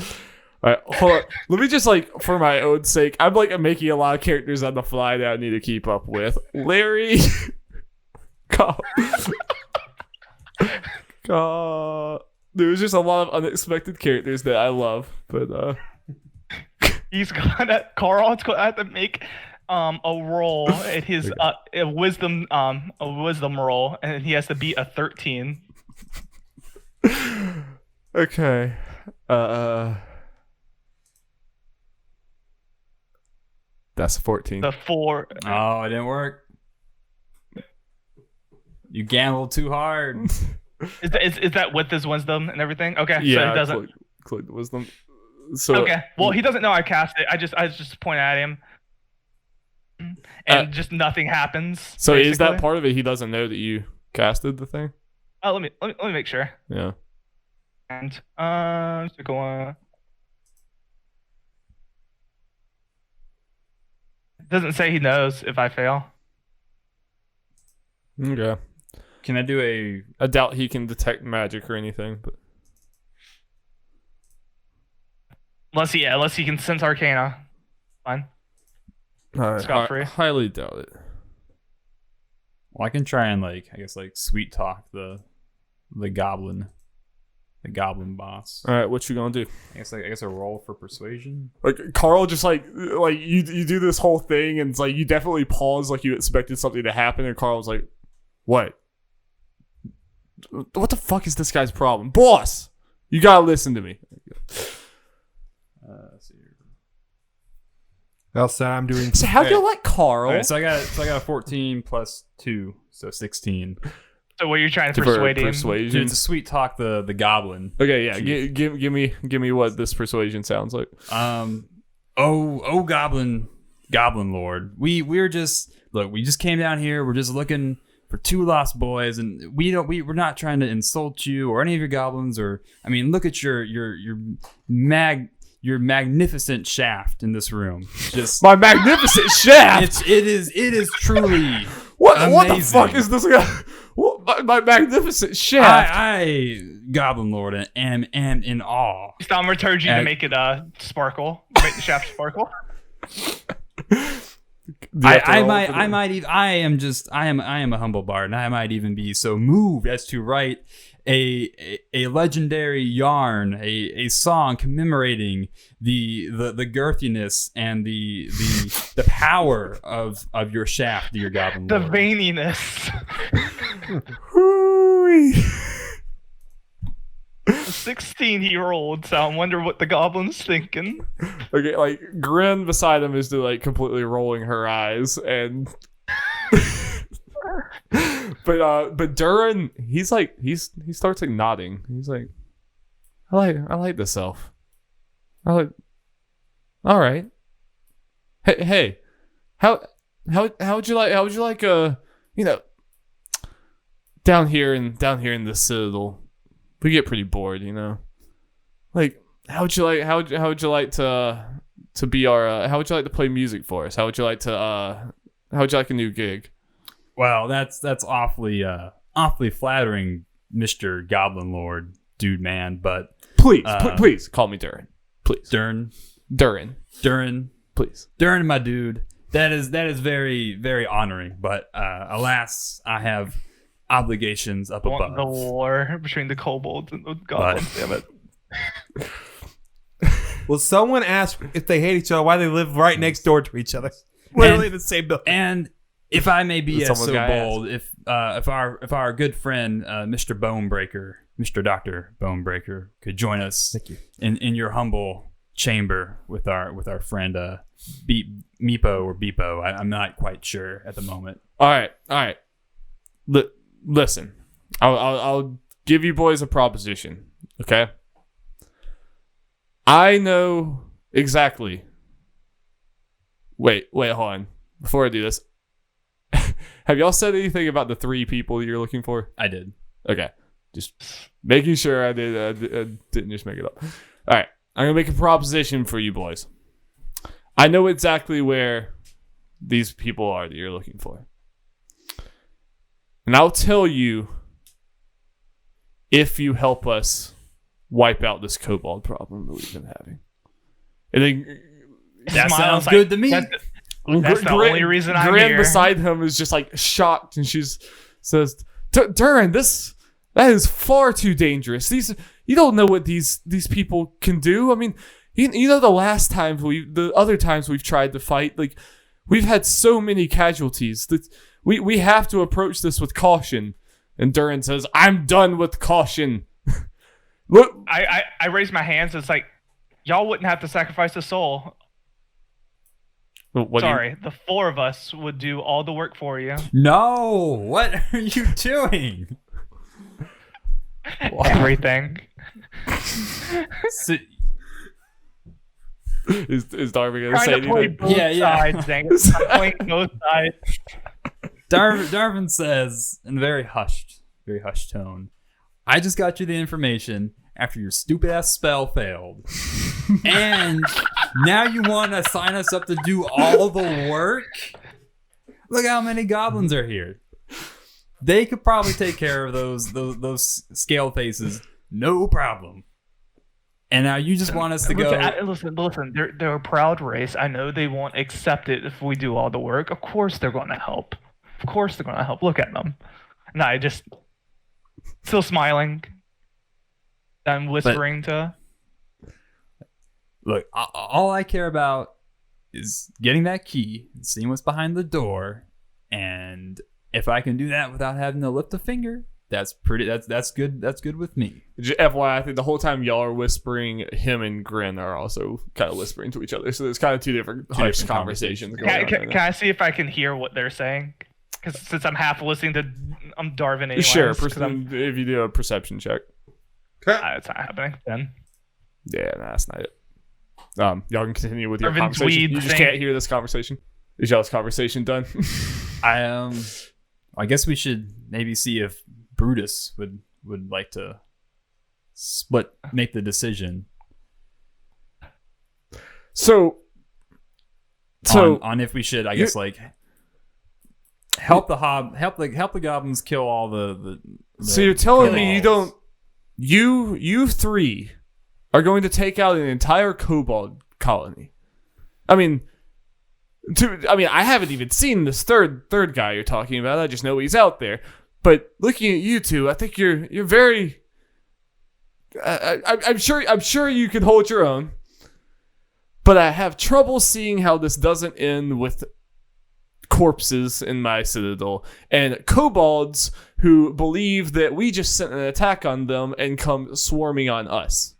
All right, hold on. Let me just for my own sake, I'm making a lot of characters on the fly that I need to keep up with. Larry, God, there's just a lot of unexpected characters that I love, but Carl's gonna have to make a roll at his a wisdom roll, and he has to beat a 13. okay. That's 14. The 4. Oh, it didn't work. You gambled too hard. Is that with his wisdom and everything? Okay, Yeah, so he doesn't. click the wisdom. So Okay, well he doesn't know I cast it. I just point at him, and just nothing happens. So is that basically. part of it? He doesn't know that you casted the thing. Oh, let me make sure. Yeah. And so go on. Doesn't say he knows if I fail. Okay. Can I do a? I doubt he can detect magic or anything, but Unless he can sense arcana. Fine. Scot-free. Highly doubt it. Well, I can try and sweet talk the goblin boss. All right, what you gonna do? I guess a roll for persuasion. Carl just you do this whole thing and it's you definitely pause you expected something to happen, and Carl was like, what the fuck is this guy's problem? Boss, you gotta listen to me. Let's see here. Elsa, I'm doing. So how do you like Carl? All right, so I got a 14 plus 2, so 16. So what you're trying to persuade him? Persuasion. To sweet talk the goblin. Okay, yeah. Give me what this persuasion sounds like. Oh, goblin lord. We just came down here. We're just looking for 2 lost boys, and we're not trying to insult you or any of your goblins. Look at your magnificent shaft in this room. Just my magnificent shaft. It is truly what amazing. the fuck is this guy? My magnificent shaft. I Goblin Lord am in awe. I'm returning you to make it sparkle. Make the shaft sparkle. I am a humble bard, and I might even be so moved as to write a legendary yarn, a song commemorating the girthiness and the power of your shaft, dear Goblin The Lord. veininess. 16 he rolled, so I wonder what the goblin's thinking. Okay, like Grin beside him is like completely rolling her eyes, and but Durin, he starts like nodding. He's like, I like this elf. All right. Hey, how would you like down here in the Citadel, we get pretty bored, Like, how would you like to be our how would you like to play music for us? How would you like a new gig? Well, that's awfully flattering, Mr. Goblin Lord, dude man, but Please call me Durin. Please. Durin, please. Durin, my dude. That is very, very honoring, but alas, I have obligations up above. The war between the kobolds and the goblins, damn it. Will someone ask if they hate each other, why they live right next door to each other? Literally the same building. And if I may be so guy bold, if our good friend Mr. Bonebreaker, Mr. Dr. Bonebreaker, could join us in your humble chamber with our friend Meepo or Beepo. I'm not quite sure at the moment. All right. Listen, I'll give you boys a proposition, okay? I know exactly. Wait, hold on. Before I do this, have y'all said anything about the 3 people you're looking for? I did. Okay, just making sure I didn't just make it up. All right, I'm gonna make a proposition for you boys. I know exactly where these people are that you're looking for. And I'll tell you if you help us wipe out this kobold problem that we've been having. And then That Smiles sounds good to me. That's the only reason I'm Gran here. beside him is just like shocked, and she says, Durin, that is far too dangerous. You don't know what these people can do. I mean, you know the other times we've tried to fight, like we've had so many casualties that we have to approach this with caution. And Durin says, I'm done with caution. Look, I raise my hands. It's like, y'all wouldn't have to sacrifice a soul. Sorry, the 4 of us would do all the work for you. No, what are you doing? Everything. Is Darby gonna Trying say to play anything? both sides, dang it. I'm playing both sides. Darvin says in a very hushed tone, I just got you the information after your stupid ass spell failed. And now you want to sign us up to do all the work? Look how many goblins are here. They could probably take care of those scale faces, no problem. And now you just want us to go. Listen. They're a proud race. I know they won't accept it if we do all the work. Of course they're going to help. Look at them. And I just still smiling. I'm whispering to. Look, all I care about is getting that key and seeing what's behind the door. And if I can do that without having to lift a finger, that's good. That's good with me. FYI, I think the whole time y'all are whispering, him and Grin are also kind of whispering to each other. So there's kind of two different conversations going on. Can I see if I can hear what they're saying? Because since I'm half listening to Darvin anyways. Sure, if you do a perception check. It's not happening then. Yeah, that's not it. Y'all can continue with your Darvin's conversation. weed You just thing. can't hear this conversation. Is y'all's conversation done? I guess we should maybe see if Brutus would like to make the decision. So on if we should, I guess, like help the goblins kill all the So you're telling me you don't you 3 are going to take out an entire kobold colony. I mean, I haven't even seen this third guy you're talking about. I just know he's out there. But looking at you two, I think you're very. I'm sure you can hold your own. But I have trouble seeing how this doesn't end with corpses in my citadel, and kobolds who believe that we just sent an attack on them and come swarming on us.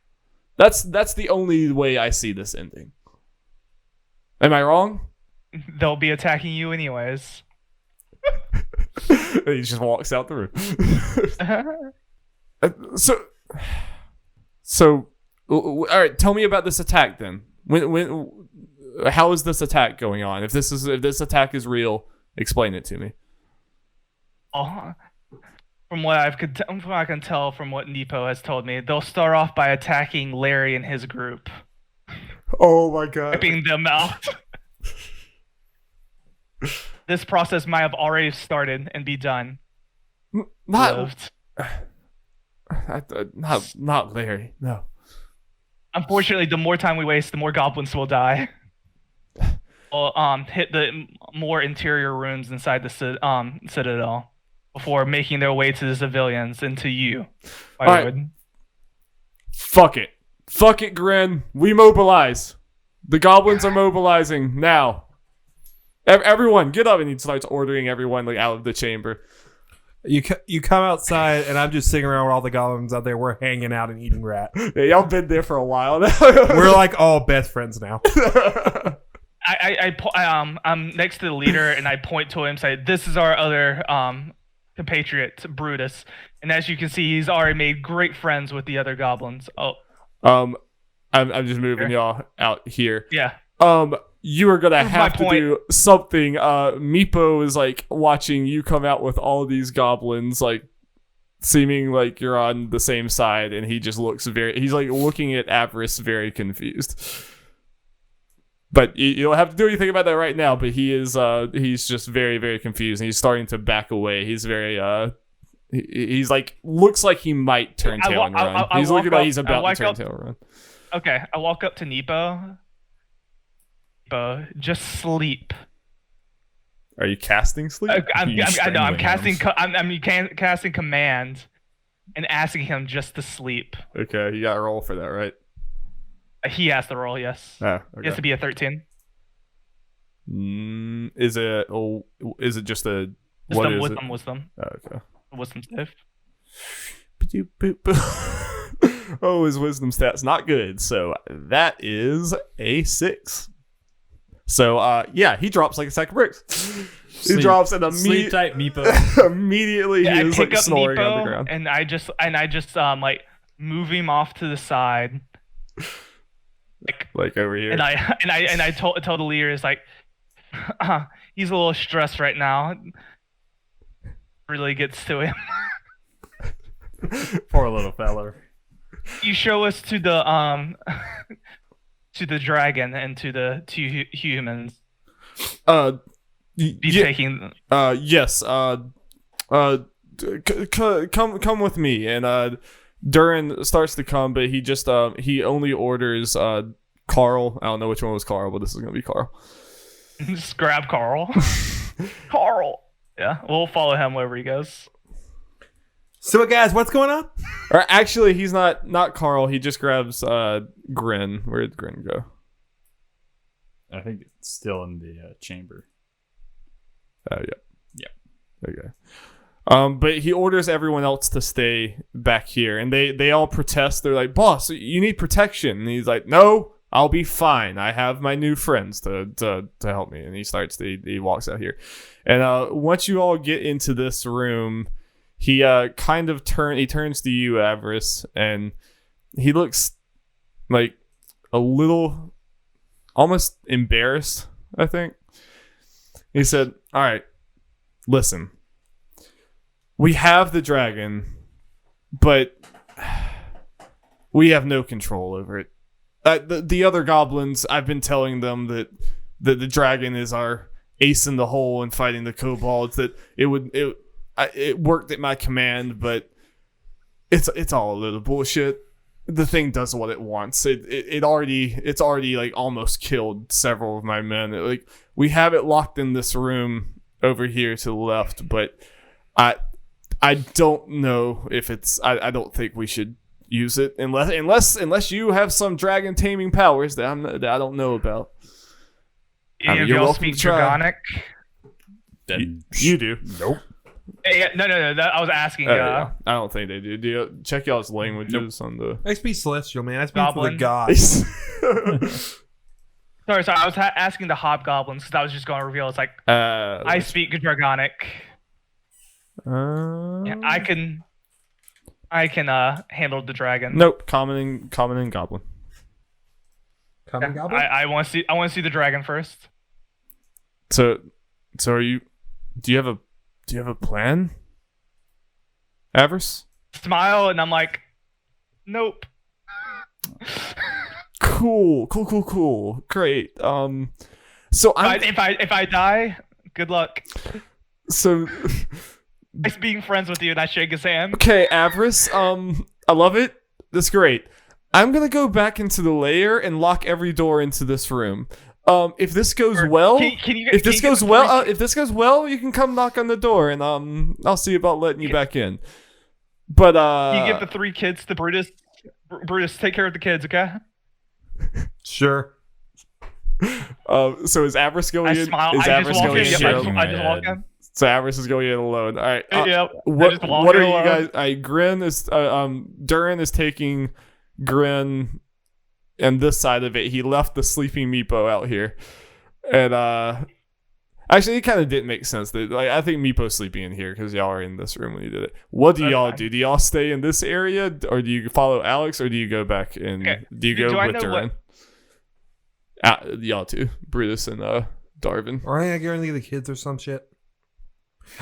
That's the only way I see this ending. Am I wrong? They'll be attacking you anyways. He just walks out the room. So, all right. Tell me about this attack then. How is this attack going on? If this attack is real, explain it to me. Oh, from what I can tell from what Nepo has told me, they'll start off by attacking Larry and his group, Oh my god! wiping them out. This process might have already started and be done. Not Larry. No. Unfortunately, the more time we waste, the more goblins will die. Or hit the more interior rooms inside the citadel before making their way to the civilians and to you. All right. Fuck it, Grin. We mobilize. The goblins are mobilizing now. Everyone, get up! And he starts ordering everyone like out of the chamber. You come outside, and I'm just sitting around with all the goblins out there. We're hanging out and eating rat. Yeah, y'all been there for a while now. We're like all best friends now. I'm next to the leader, and I point to him and say, "This is our other compatriot, Brutus." And as you can see, he's already made great friends with the other goblins. Oh, I'm just moving y'all out here. yeah. You are gonna Here's have my to point. do something. Meepo is like watching you come out with all of these goblins, like seeming like you're on the same side, and he just looks he's like looking at Avarice very confused. But you don't have to do anything about that right now, but he's just very, very confused, and he's starting to back away. He's very he's like looks like he might turn tail and run. He's looking like he's about to turn tail and run. Okay, I walk up to Nepo. Nepo, just sleep. Are you casting sleep? I'm casting command and asking him just to sleep. Okay, you got to roll for that, right? He has to roll, yes. Ah, okay. It has to be a 13. Is it just a what is it? Wisdom. Oh, okay. Wisdom save. Oh, his wisdom stat's not good. So that is a 6. So yeah, he drops like a sack of bricks. He drops and Sleep tight, Meepo. immediately he is like snoring on the ground. And I just like move him off to the side. Like over here. And I told the leader, is like, he's a little stressed right now. Really gets to him. Poor little feller. You show us to the to the dragon and to the two humans. Taking. Yes. Come with me. And Durin starts to come, but he just he only orders Carl. I don't know which one was Carl, but this is gonna be Carl. Just grab Carl. Carl. Yeah, we'll follow him wherever he goes. So, guys, what's going on? Or actually, he's not Carl. He just grabs Grin. Where did Grin go? I think it's still in the chamber. Oh, yeah. Okay. But he orders everyone else to stay back here, and they all protest. They're like, "Boss, you need protection." And he's like, "No, I'll be fine. I have my new friends to help me." And he walks out here, and once you all get into this room, he turns to you, Avarice, and he looks like a little almost embarrassed, I think. He said, "All right, listen. We have the dragon, but we have no control over it. The other goblins, I've been telling them that the dragon is our ace in the hole in fighting the kobolds, that it worked at my command, but it's all a little bullshit. The thing does what it wants. It's already like almost killed several of my men. Like, we have it locked in this room over here to the left, but I don't know if it's. I don't think we should use it unless you have some dragon taming powers that I don't know about. Any of y'all speak Dragonic? Then You do. Nope. Yeah, no. I was asking. Yeah. I don't think they do. Do you check y'all's languages on the? I speak celestial, man. I speak for the Goblin. gods. Sorry. I was asking the hobgoblins because I was just going to reveal. It's like I speak Dragonic. Yeah, I can handle the dragon. Nope. Common and goblin. Common goblin? I want to see the dragon first. So are you? Do you have a plan, Avarice? Smile, and I'm like, nope. Cool. Great. So If I die, good luck. So Nice being friends with you, and I shake his hand. okay, Avarice. I love it. That's great. I'm gonna go back into the lair and lock every door into this room. If this goes well, if this goes well, you can come knock on the door, and I'll see about letting you back in. But you give the 3 kids to Brutus. Brutus, take care of the kids, okay? Sure. So is Avarice going in? I Is just Avarice walk going in. in? Yep, shaking I just my walk head. in. So Avarice is going in alone. All right. Yep. What are you guys? Grin is Durin is taking Grin, and this side of it, he left the sleeping Meepo out here, and actually, it kind of didn't make sense. That I think Meepo's sleeping in here because y'all are in this room when you did it. What do y'all do? Do y'all stay in this area, or do you follow Alex, or do you go back and do you go with Durin? Y'all two, Brutus and Darvin. Or I guarantee the kids or some shit.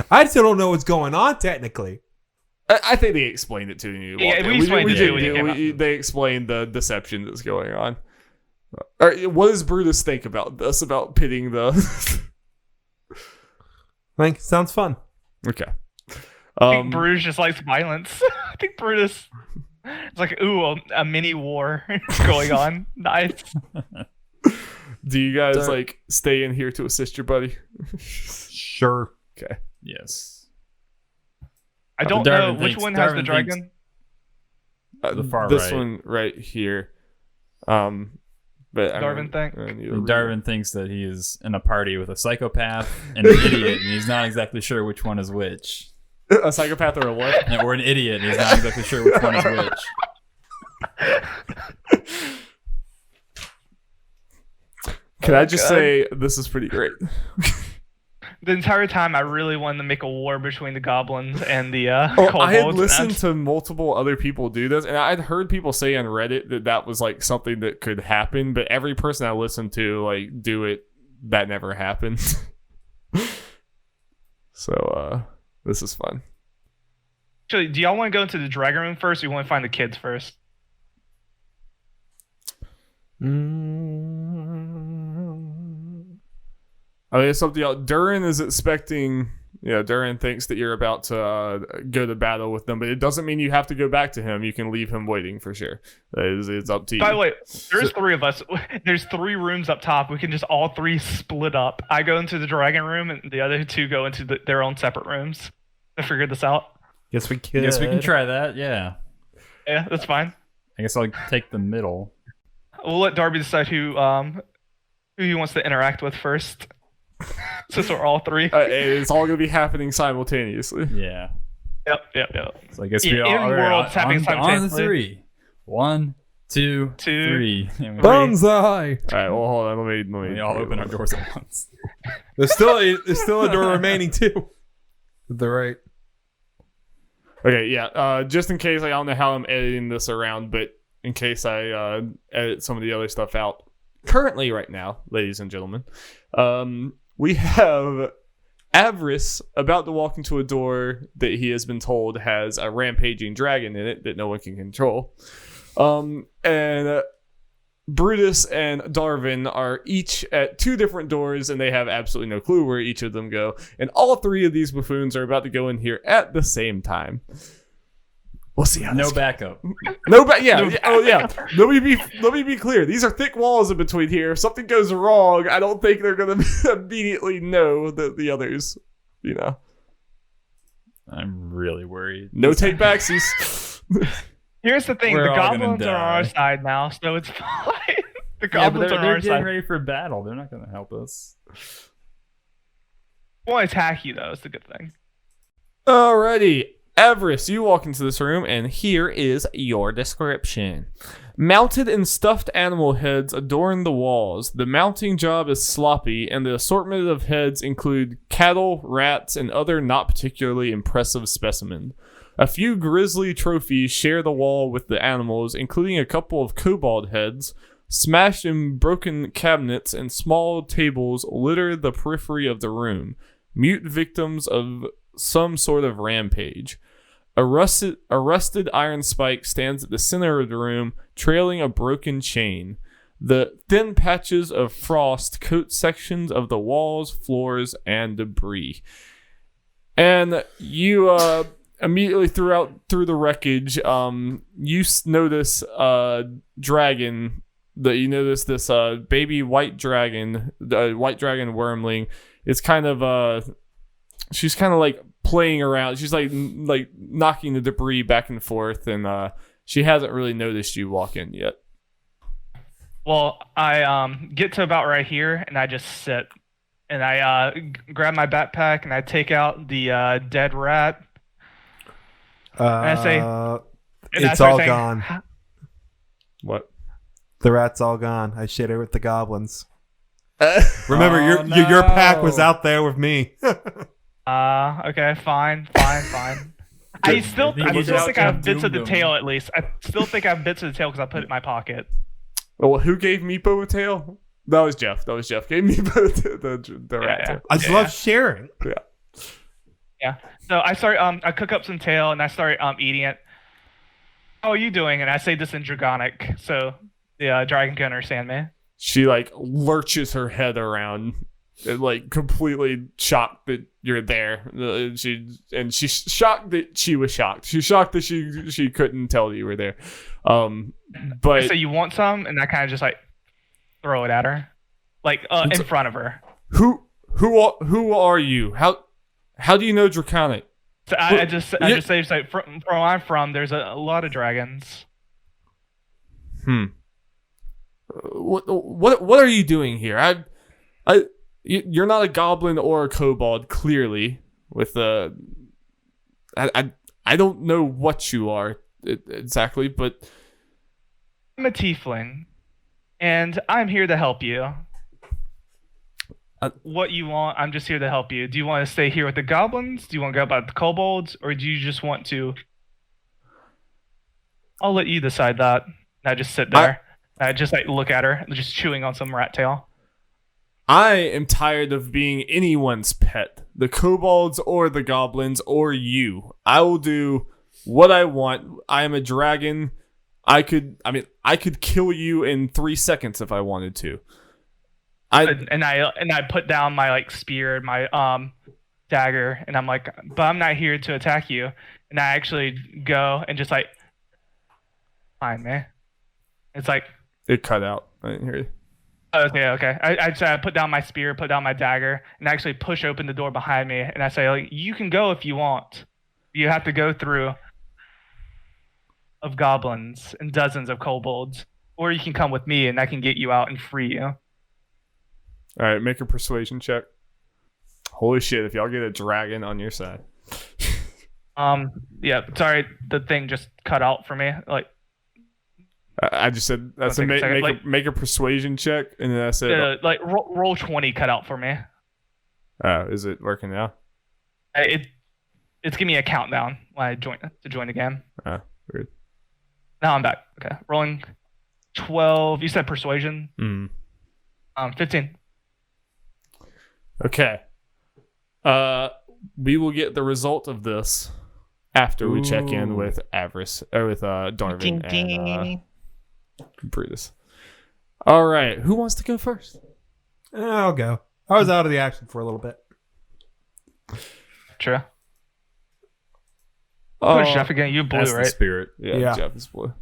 I still don't know what's going on technically. I think they explained it to you. Yeah, we explained it to you. They explained the deception that's going on. All right, what does Brutus think about this? About pitting the? I think sounds fun. Okay. I think Brutus just likes violence. I think Brutus. It's like, ooh, a mini war going on. Nice. Do you guys stay in here to assist your buddy? Sure. Okay. Yes. I don't know which one has the dragon. The far this right. one right here. But Darvin thinks. Darvin thinks that he is in a party with a psychopath and an idiot, and he's not exactly sure which one is which. A psychopath or a what? Or an idiot, and he's not exactly sure which one is which. Can I just say this is pretty great? The entire time, I really wanted to make a war between the goblins and the kobolds. I had listened to multiple other people do this, and I'd heard people say on Reddit that was something that could happen, but every person I listened to do it, that never happened. So this is fun. Actually, do y'all want to go into the dragon room first, or you want to find the kids first? I mean, it's something else. Durin is expecting. Yeah, Durin thinks that you're about to go to battle with them, but it doesn't mean you have to go back to him. You can leave him waiting for sure. It's up to you. By the way, there's 3 of us. There's 3 rooms up top. We can just all 3 split up. I go into the dragon room, and the other 2 go into their own separate rooms. I figured this out. Guess we could. Guess we can try that, yeah. Yeah, that's fine. I guess I'll take the middle. We'll let Darby decide who he wants to interact with first. Since we're all 3. It's all going to be happening simultaneously. Yeah. Yep. So I guess we all in are worlds happening on simultaneously. 3. 1, 2, 3. Bonsai. All right. Well, hold on. Let me We all open our doors at once. There's still a door remaining too. The right. Okay. Yeah. Just in case, I don't know how I'm editing this around, but in case I edit some of the other stuff out, currently, right now, ladies and gentlemen, we have Avarice about to walk into a door that he has been told has a rampaging dragon in it that no one can control. And Brutus and Darvin are each at 2 different doors, and they have absolutely no clue where each of them go. And all 3 of these buffoons are about to go in here at the same time. We'll see how No this goes. backup. Yeah. Let me be clear. These are thick walls in between here. If something goes wrong, I don't think they're gonna immediately know that the others, I'm really worried. No take backsies. Here's the thing: We're the all gonna goblins are on our die. side now, so it's fine. The Yeah, but goblins are on they're our getting side. ready for battle. They're not going to help us. won't attack you though. It's a good thing. Alrighty, Everest, you walk into this room, and here is your description. Mounted and stuffed animal heads adorn the walls. The mounting job is sloppy, and the assortment of heads include cattle, rats, and other not particularly impressive specimens. A few grisly trophies share the wall with the animals, including a couple of kobold heads. Smashed and broken cabinets and small tables litter the periphery of the room, mute victims of some sort of rampage. A rusted iron spike stands at the center of the room, trailing a broken chain. The thin patches of frost coat sections of the walls, floors, and debris. And you immediately through the wreckage, you notice a dragon. You notice this baby white dragon, the white dragon wormling. It's kind of she's kind of like playing around. She's like knocking the debris back and forth, and she hasn't really noticed you walk in yet. Well, I get to about right here, and I just sit, and I grab my backpack, and I take out the dead rat, and I say, it's all gone. What? The rat's all gone. I shit it with the goblins. Remember, your pack was out there with me. Okay, fine. I still think I have bits of the tail at least. I still think I have bits of the tail because I put it in my pocket. Well, who gave Meepo a tail? That was Jeff. Gave Meepo the rat tail. I just love sharing. Yeah. So I start. I cook up some tail and I start eating it. How are you doing? And I say this in Dragonic, so the dragon can understand me. She like lurches her head around, and, like completely shocked that you're there. She's shocked that she was shocked. She's shocked that she couldn't tell that you were there. But I say, you want some? And I kind of just like throw it at her, like in front of her. Who are you? How do you know Draconic? So I just say like, from where I'm from, there's a lot of dragons. What are you doing here? You're not a goblin or a kobold, clearly. With I don't know what you are exactly, but I'm a tiefling, and I'm here to help you. What you want? I'm just here to help you. Do you want to stay here with the goblins? Do you want to go about the kobolds, or do you just want to? I'll let you decide that. And I just sit there. I just like look at her, just chewing on some rat tail. I am tired of being anyone's pet. The kobolds or the goblins or you. I will do what I want. I am a dragon. I could kill you in 3 seconds if I wanted to. I put down my like spear and my dagger, and I'm like, but I'm not here to attack you. And I actually go and just like, fine, man. It's like it cut out. I didn't hear you. Okay. I put down my spear, put down my dagger, and actually push open the door behind me. And I say, like, you can go if you want. You have to go through of goblins and dozens of kobolds, or you can come with me, and I can get you out and free you. All right, make a persuasion check. Holy shit! If y'all get a dragon on your side. Yeah. Sorry, the thing just cut out for me. Like. I just said that's make a persuasion check, and then I said like roll 20 cut out for me. Is it working now? It's giving me a countdown when I join the game. Weird. Now I'm back. Okay, rolling 12. You said persuasion. 15. Okay. We will get the result of this after we check in with Avarice or with Darvin and Brutus. All right, who wants to go first? I'll go. I was out of the action for a little bit. True. Who's Jeff again? You blue, That's right? the spirit. Yeah, Jeff is blue.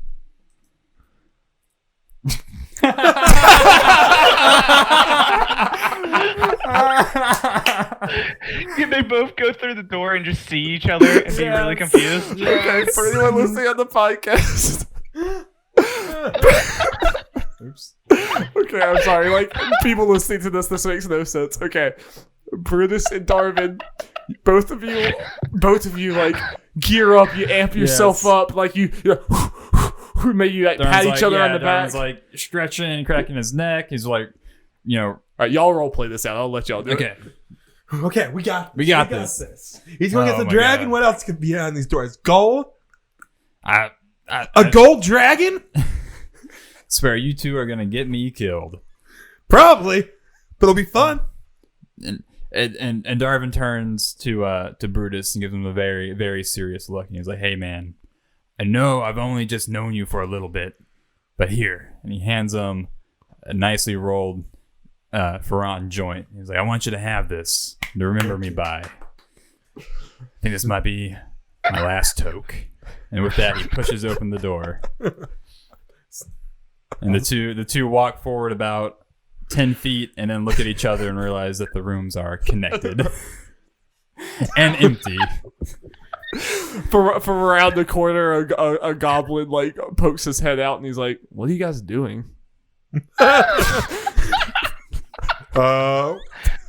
They both go through the door and just see each other and be really confused. Okay, for anyone listening on the podcast. Oops. Okay, I'm sorry. Like, people listening to this makes no sense. Okay. Brutus and Darvin, both of you, like gear up. You amp yourself up, like you maybe you like, pat each other on the back. Darvin's like stretching and cracking his neck. He's like, all right, y'all role play this out. I'll let y'all do it. Okay, we got this. He's gonna get the dragon. God. What else could be on these doors? Gold? I Gold dragon? swear you two are gonna get me killed. Probably, but it'll be fun. And Darvin turns to Brutus and gives him a very, very serious look. And he's like, "Hey, man, I know I've only just known you for a little bit, but here." And he hands him a nicely rolled Ferran joint. He's like, "I want you to have this to remember me by. I think this might be my last toke." And with that, he pushes open the door. And the two walk forward about 10 feet and then look at each other and realize that the rooms are connected and empty. From around the corner, a goblin like pokes his head out and he's like, "What are you guys doing?"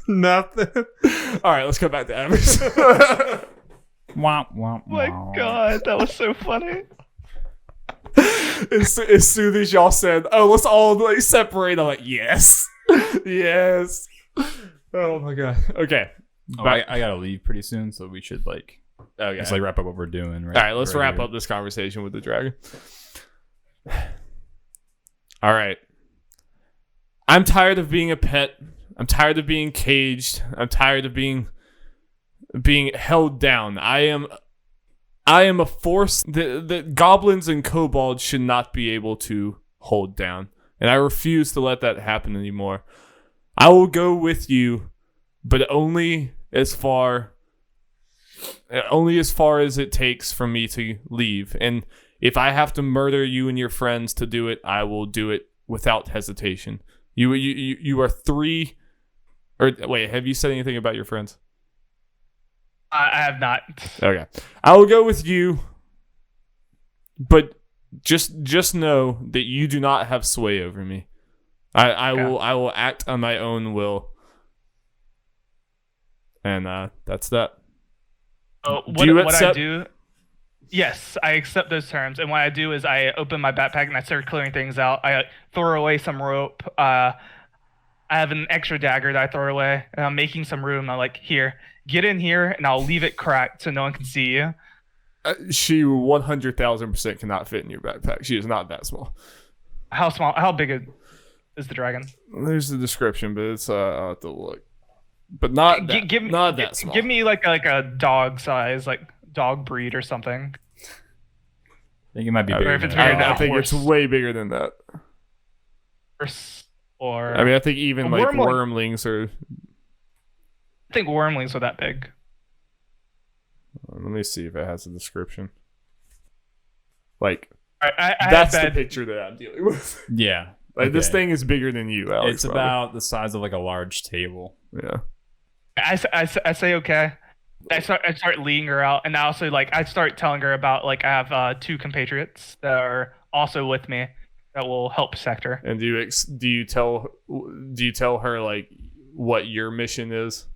Nothing. All right, let's go back to Evers. Womp, womp, Oh my god, that was so funny. As soon as y'all said, "Oh, let's all like separate," I'm like, "Yes, yes." Oh my god. Okay. Oh, I gotta leave pretty soon, so we should like Okay. just like wrap up what we're doing. Right? All right, let's wrap here. up this conversation with the dragon. All right. I'm tired of being a pet. I'm tired of being caged. I'm tired of being held down. I am a force that goblins and kobolds should not be able to hold down. And I refuse to let that happen anymore. I will go with you, but only as far as it takes for me to leave. And if I have to murder you and your friends to do it, I will do it without hesitation. You are three. Or wait, have you said anything about your friends? I have not. Okay, I will go with you, but just know that you do not have sway over me. I will act on my own will, and that's that. What I do? Yes, I accept those terms. And what I do is I open my backpack and I start clearing things out. I throw away some rope. I have an extra dagger that I throw away, and I'm making some room. I'm like, "Here, get in here, and I'll leave it cracked so no one can see you." She 100,000% cannot fit in your backpack. She is not that small. How small? How big is the dragon? There's the description, but it's I'll have to look. But not that, not that small. Give me like a dog size, like dog breed or something. I think it might be bigger. Or if it's than bigger that. I think it's way bigger than that. Or I mean, I think even like wormling. wormlings are. I think wormlings are that big. Let me see if it has a description. Like I that's have the picture that I'm dealing with. Yeah. Like this okay. thing is bigger than you, Alex. It's probably. about the size of like a large table. Yeah. I say okay. I start leading her out, and I also I start telling her about I have 2 compatriots that are also with me that will help Sector. And do you tell her like what your mission is?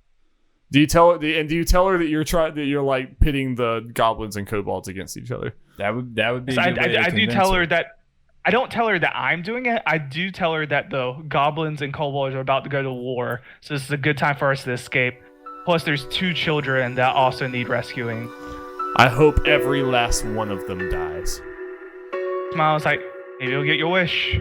Do you tell her that you're like pitting the goblins and kobolds against each other? That would be. So a good way to I do convince tell her that. I don't tell her that I'm doing it. I do tell her that the goblins and kobolds are about to go to war, so this is a good time for us to escape. Plus, there's 2 children that also need rescuing. I hope every last one of them dies. Smiles like, maybe you'll get your wish.